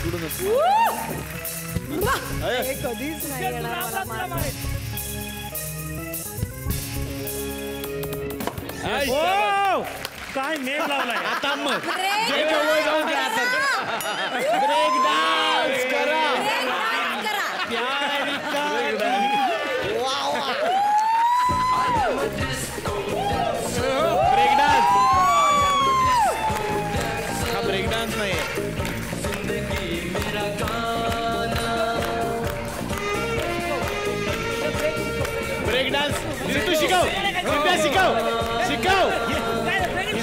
इकडूनच कधीच नाही येणार मला माहित. काय नेम लावलाय आता मग ब्रेक डान्स करा ब्रेक डान्स हा ब्रेक डान्स नाही ब्रेक डान्स तू शिकव शिकव शिकव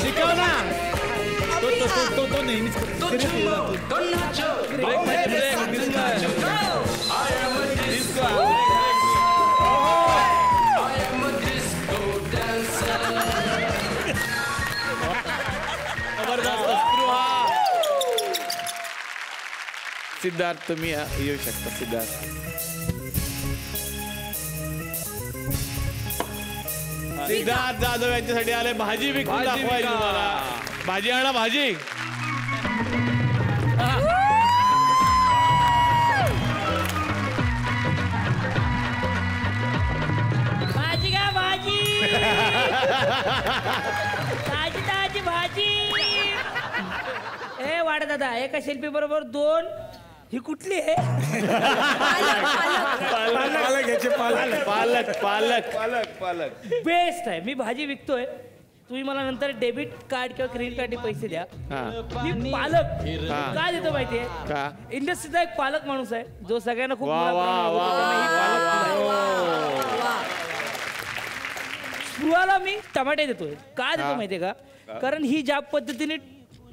शिकव ना तो नेहमीच सिद्धार्थ तुम्ही येऊ शकता. सिद्धार्थ सिद्धार्थ जाधव यांच्यासाठी आले भाजी विकून दाखवायची तुम्हाला. भाजी आणा भाजी. भाजी का भाजी ताजी ताजी भाजी. ए वाडा दादा एका शिल्पी बरोबर 2 ही कुठली आहे? पालक पालक पालक पालक बेस्ट आहे. मी भाजी विकतोय, तुम्ही मला नंतर डेबिट कार्ड किंवा क्रेडिट कार्ड पैसे द्या. मी पालक का देतो माहितीये का? इंडस्ट्रीचा एक पालक माणूस आहे जो सगळ्यांना खूप स्पृहाला मी टमाटे देतोय. का देतो माहितीये का? कारण ही ज्या पद्धतीने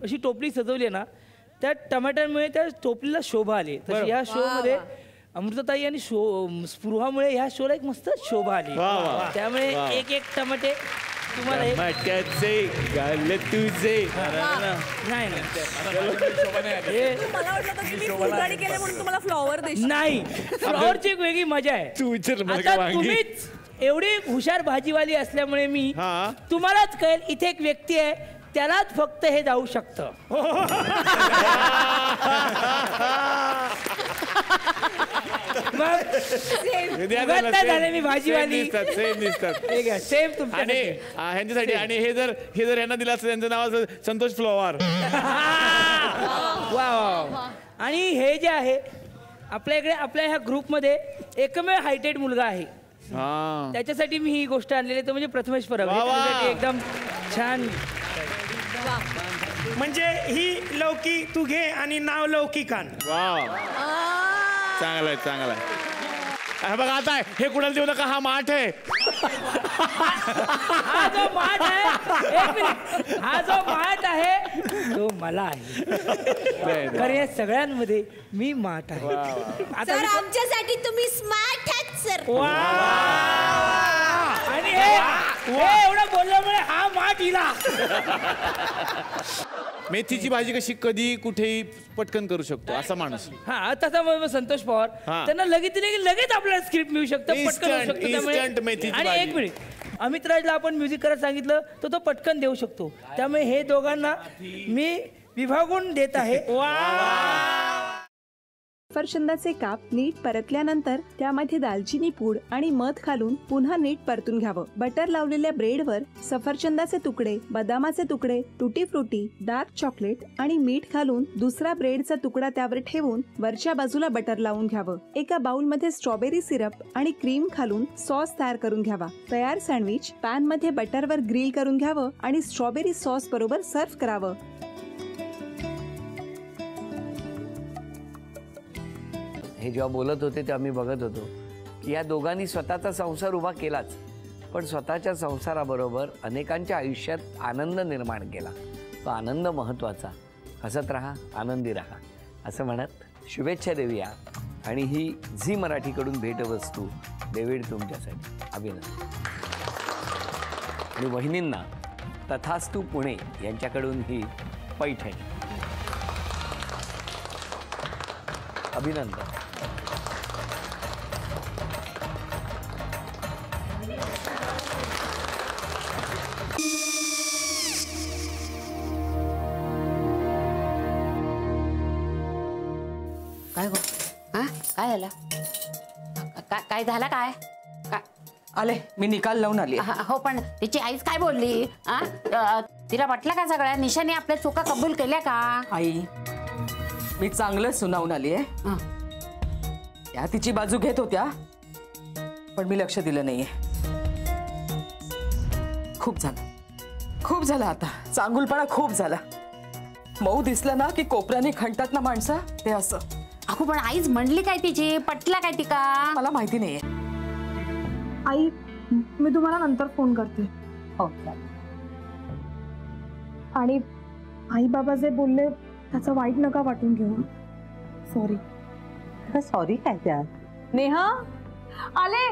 अशी टोपली सजवली ना त्या टमाट्यांमुळे त्या टोपलीला शोभा आली. तशी या शो मध्ये अमृताताई आणि स्पृहामुळे ह्या शोला एक मस्त शोभा आली. त्यामुळे एक एक टमाटे तुम्हाला तुझे नाही फ्लॉवरची एक वेगळी मजा आहे. तुम्हीच एवढी हुशार भाजीवाली असल्यामुळे मी तुम्हालाच कळेल इथे एक व्यक्ती आहे त्यालाच फक्त हे जाऊ शकतं. झाले मी भाजीवाली सेम ह्यांच्यासाठी. आणि हे जर यांना दिलं असतं त्यांचं नाव संतोष फ्लॉवर. वा. आणि हे जे आहे आपल्याकडे आपल्या ह्या ग्रुपमध्ये एकमेव हायटेड मुलगा आहे. त्याच्यासाठी मी ही गोष्ट आणलेली आहे. तो म्हणजे प्रथमेश परब. एकदम छान. म्हणजे ही लौकी तू घे आणि नाव लौकिक आण. चांगला आहे चांगला आहे. बघा आता हे कुणाला देऊ नका. हा माठ आहे. हा जो माठ आहे हा जो माठ आहे तो मला आहे. कारण या सगळ्यांमध्ये मी माठ आहे. आता आमच्यासाठी तुम्ही स्मार्ट आहात सर. आणि हे एवढं बोलल्यामुळे हा माठ हिला. मेथीची भाजी कशी कधी कुठेही पटकन करू शकतो असा माणूस. हा तसा संतोष पवार त्यांना लगेच आपल्याला स्क्रिप्ट मिळू शकतं पटकन होऊ शकतं. आणि एक मिनिट अमित राजला आपण म्युझिक करायला सांगितलं तर तो पटकन देऊ शकतो. त्यामुळे हे दोघांना मी विभागून देत आहे. सफरचंदाचे काप नीट परतल्यानंतर त्यामध्ये दालचिनी पूड आणि मध घालून पुन्हा नीट परतून घ्यावं. बटर लावलेल्या ब्रेडवर सफरचंदाचे तुकडे, बदामाचे तुकडे, टुटी फ्रुटी, डार्क चॉकलेट आणि मीठ घालून दुसरा ब्रेडचा तुकडा त्यावर ठेवून वरच्या बाजूला बटर लावून घ्यावं. एका बाउलमध्ये स्ट्रॉबेरी सिरप आणि क्रीम घालून सॉस तयार करून घ्यावा. तयार सँडविच पॅन मध्ये बटरवर ग्रिल करून घ्यावं आणि स्ट्रॉबेरी सॉस बरोबर सर्व्ह करावं. हे जेव्हा बोलत होते तेव्हा मी बघत होतो की या दोघांनी स्वतःचा संसार उभा केलाच, पण स्वतःच्या संसाराबरोबर अनेकांच्या आयुष्यात आनंद निर्माण केला. तो आनंद महत्त्वाचा. हसत राहा, आनंदी राहा असं म्हणत शुभेच्छा देऊया. आणि ही झी मराठीकडून भेटवस्तू डेव्हिड तुमच्यासाठी. अभिनंदन. आणि वहिनींना तथास्तू पुणे यांच्याकडून ही पैठणी. अभिनंदन. काय गो हा काय झालं काय झालं काय काय आले मी निकाल लावून आली हो पण तिची आईच काय बोलली तिला वाटलं का सगळ्या निशाने आपल्या चुका कबूल केल्या का आई मी चांगलं सुनावून आली आहे त्या तिची बाजू घेत होत्या पण मी लक्ष दिलं नाहीये खूप झालं आता चांगुलपणा खूप झाला मऊ दिसलं ना की कोपऱ्याने खणतात ना माणसं ते असं अगो पण आईच म्हणली काय तिची पटला काय तिका मला माहिती नाहीये आई मी तुम्हाला नंतर फोन करते हो आणि आई बाबा जे बोलले त्याचं वाईट नका वाटून घेऊ सॉरी सॉरी काय त्यात नेहा आले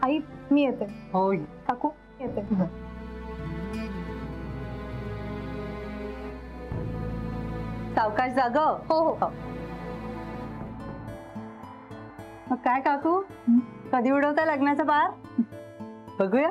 आई मी येते होय काकू येते सावकाश जाग हो हो मग काय काकू कधी उडवता लग्नाचा बार बघूया